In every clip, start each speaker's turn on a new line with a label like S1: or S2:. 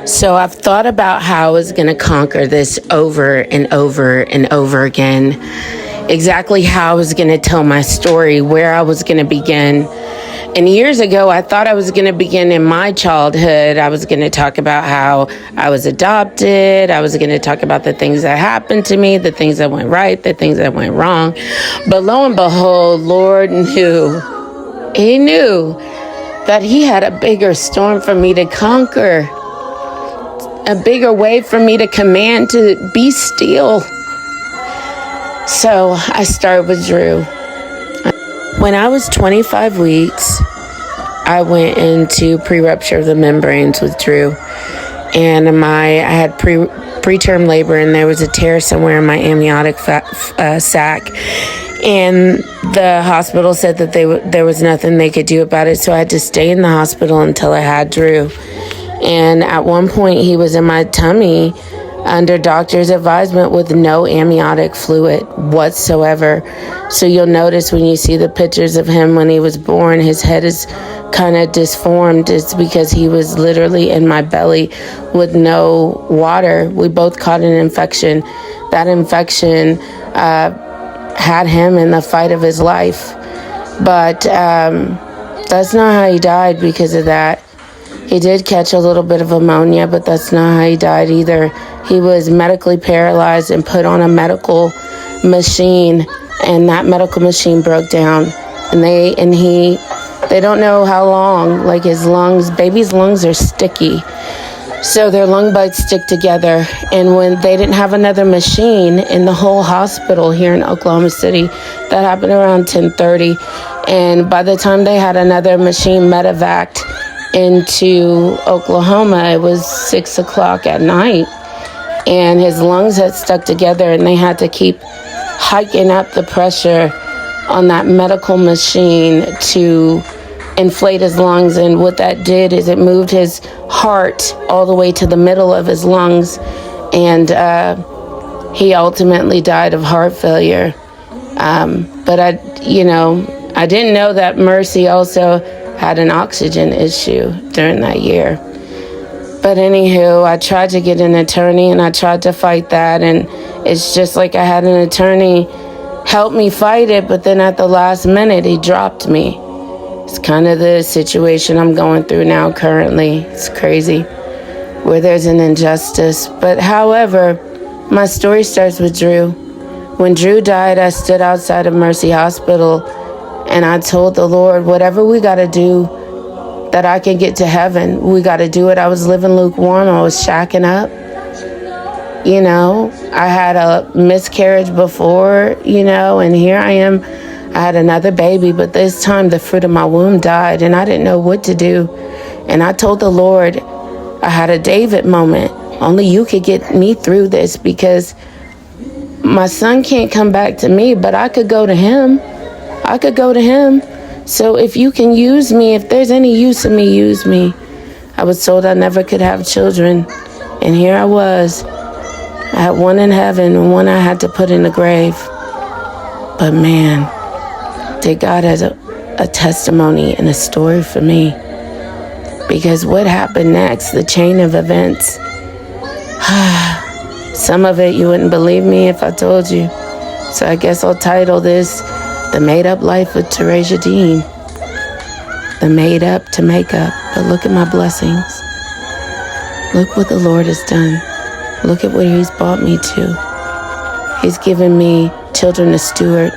S1: So I've thought about how I was going to conquer this over and over and over again. Exactly how I was going to tell my story, where I was going to begin. And years ago, I thought I was going to begin in my childhood. I was going to talk about how I was adopted. I was going to talk about the things that happened to me, the things that went right, the things that went wrong. But lo and behold, Lord knew. He knew that he had a bigger storm for me to conquer. A bigger way for me to command to be still. So I started with Drew. When I was 25 weeks, I went into pre-rupture of the membranes with Drew. And I had preterm labor, and there was a tear somewhere in my amniotic sac. And the hospital said that there was nothing they could do about it. So I had to stay in the hospital until I had Drew. And at one point, he was in my tummy under doctor's advisement with no amniotic fluid whatsoever. So you'll notice when you see the pictures of him when he was born, his head is kind of disformed. It's because he was literally in my belly with no water. We both caught an infection. That infection had him in the fight of his life. But that's not how he died because of that. He did catch a little bit of pneumonia, but that's not how he died either. He was medically paralyzed and put on a medical machine, and that medical machine broke down. And they don't know how long. Like his lungs, baby's lungs are sticky, so their lung buds stick together. And when they didn't have another machine in the whole hospital here in Oklahoma City, that happened around 10:30. And by the time they had another machine medevaced into Oklahoma, it was 6 o'clock at night, and his lungs had stuck together, and they had to keep hiking up the pressure on that medical machine to inflate his lungs. And what that did is it moved his heart all the way to the middle of his lungs, and he ultimately died of heart failure. But I didn't know that Mercy also had an oxygen issue during that year. But anywho, I tried to get an attorney, and I tried to fight that, and it's just like I had an attorney help me fight it, but then at the last minute, he dropped me. It's kind of the situation I'm going through now currently. It's crazy, where there's an injustice. But however, my story starts with Drew. When Drew died, I stood outside of Mercy Hospital, and I told the Lord, whatever we got to do that I can get to heaven, we got to do it. I was living lukewarm. I was shacking up. I had a miscarriage before, and here I am. I had another baby, but this time the fruit of my womb died, and I didn't know what to do. And I told the Lord, I had a David moment. Only you could get me through this, because my son can't come back to me, but I could go to him. So if you can use me, if there's any use in me, use me. I was told I never could have children, and here I was. I had one in heaven and one I had to put in the grave. But man, did God has a testimony and a story for me. Because what happened next, the chain of events, some of it you wouldn't believe me if I told you. So I guess I'll title this The Made Up Life with Terasia Dean. The made up to make up. But look at my blessings. Look what the Lord has done. Look at where he's brought me to. He's given me children to steward.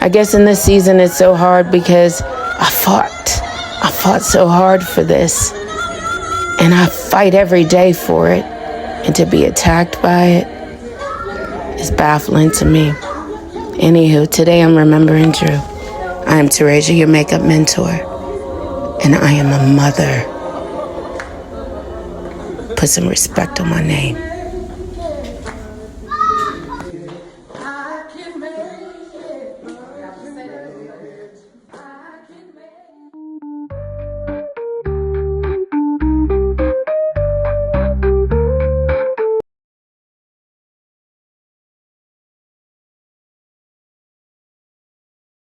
S1: I guess in this season it's so hard because I fought so hard for this. And I fight every day for it. And to be attacked by it is baffling to me. Anywho, today I'm remembering Drew. I am Terasia, your makeup mentor, and I am a mother. Put some respect on my name.